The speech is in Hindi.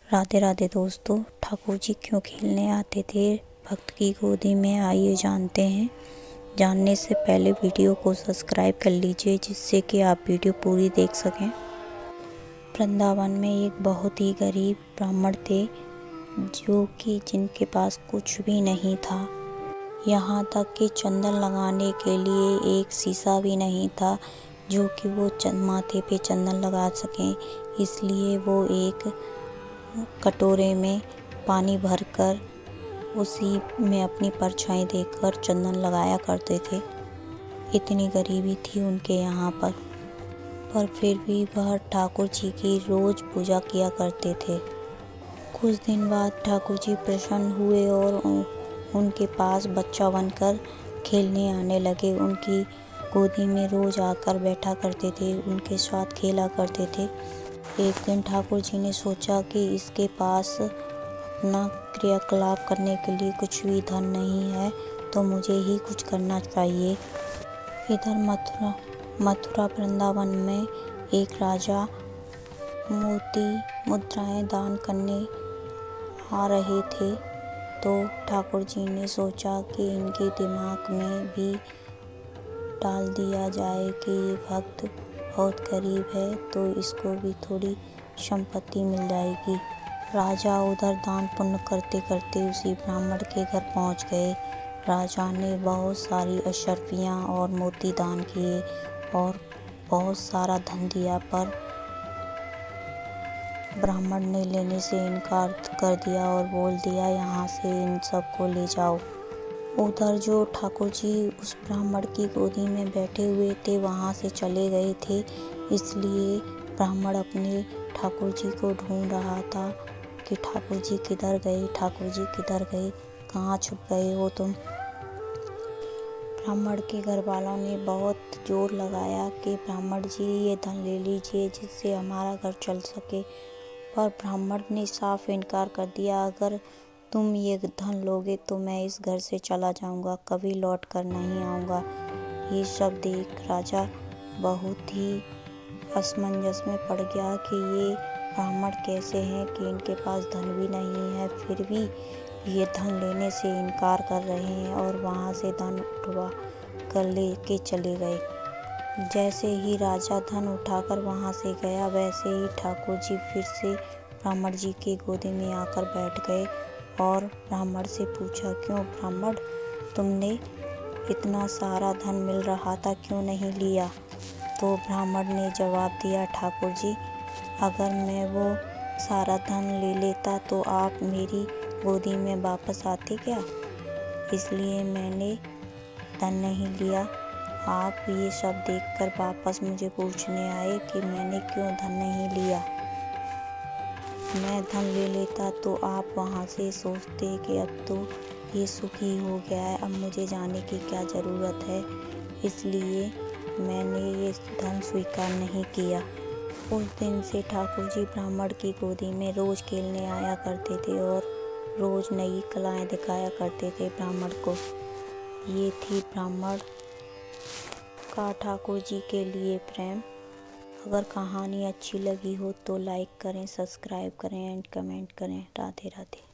राधे राधे दोस्तों, ठाकुर जी क्यों खेलने आते थे भक्त की गोदी में, आइए जानते हैं। जानने से पहले वीडियो को सब्सक्राइब कर लीजिए जिससे कि आप वीडियो पूरी देख सकें। वृंदावन में एक बहुत ही गरीब ब्राह्मण थे जिनके पास कुछ भी नहीं था। यहाँ तक कि चंदन लगाने के लिए एक शीशा भी नहीं था जो कि वो माथे पे चंदन लगा सकें। इसलिए वो एक कटोरे में पानी भरकर उसी में अपनी परछाई देखकर चंदन लगाया करते थे। इतनी गरीबी थी उनके यहाँ पर फिर भी वह ठाकुर जी की रोज पूजा किया करते थे। कुछ दिन बाद ठाकुर जी प्रसन्न हुए और उनके पास बच्चा बनकर खेलने आने लगे। उनकी गोदी में रोज आकर बैठा करते थे, उनके साथ खेला करते थे। एक दिन ठाकुर जी ने सोचा कि इसके पास अपना क्रियाकलाप करने के लिए कुछ भी धन नहीं है, तो मुझे ही कुछ करना चाहिए। इधर मथुरा वृंदावन में एक राजा मोती मुद्राएं दान करने आ रहे थे, तो ठाकुर जी ने सोचा कि इनके दिमाग में भी डाल दिया जाए कि ये भक्त बहुत गरीब है, तो इसको भी थोड़ी संपत्ति मिल जाएगी। राजा उधर दान पुण्य करते करते उसी ब्राह्मण के घर पहुंच गए। राजा ने बहुत सारी अशर्फियाँ और मोती दान किए और बहुत सारा धन दिया, पर ब्राह्मण ने लेने से इनकार कर दिया और बोल दिया, यहाँ से इन सबको ले जाओ। उधर जो ठाकुर जी उस ब्राह्मण की गोदी में बैठे हुए थे वहाँ से चले गए थे। इसलिए ब्राह्मण अपने ठाकुर जी को ढूंढ रहा था कि ठाकुर जी किधर गए, ठाकुर जी किधर गए, कहाँ छुप गए हो तुम। ब्राह्मण के घर वालों ने बहुत जोर लगाया कि ब्राह्मण जी ये धन ले लीजिए जिससे हमारा घर चल सके, पर ब्राह्मण ने साफ इनकार कर दिया, अगर तुम ये धन लोगे तो मैं इस घर से चला जाऊंगा, कभी लौट कर नहीं आऊँगा। ये सब देख राजा बहुत ही असमंजस में पड़ गया कि ये ब्राह्मण कैसे हैं कि इनके पास धन भी नहीं है, फिर भी ये धन लेने से इनकार कर रहे हैं और वहाँ से धन उठवा कर ले के चले गए। जैसे ही राजा धन उठाकर वहाँ से गया, वैसे ही ठाकुर जी फिर से ब्राह्मण जी की गोदी में आकर बैठ गए और ब्राह्मण से पूछा, क्यों ब्राह्मण, तुमने इतना सारा धन मिल रहा था क्यों नहीं लिया? तो ब्राह्मण ने जवाब दिया, ठाकुर जी, अगर मैं वो सारा धन ले लेता तो आप मेरी गोदी में वापस आते क्या? इसलिए मैंने धन नहीं लिया। आप ये सब देखकर वापस मुझे पूछने आए कि मैंने क्यों धन नहीं लिया। मैं धन ले लेता तो आप वहाँ से सोचते कि अब तो ये सुखी हो गया है, अब मुझे जाने की क्या ज़रूरत है, इसलिए मैंने ये धन स्वीकार नहीं किया। उस दिन से ठाकुर जी ब्राह्मण की गोदी में रोज़ खेलने आया करते थे और रोज़ नई कलाएं दिखाया करते थे ब्राह्मण को। ये थी ब्राह्मण का ठाकुर जी के लिए प्रेम। अगर कहानी अच्छी लगी हो तो लाइक करें, सब्सक्राइब करें एंड कमेंट करें। राधे राधे।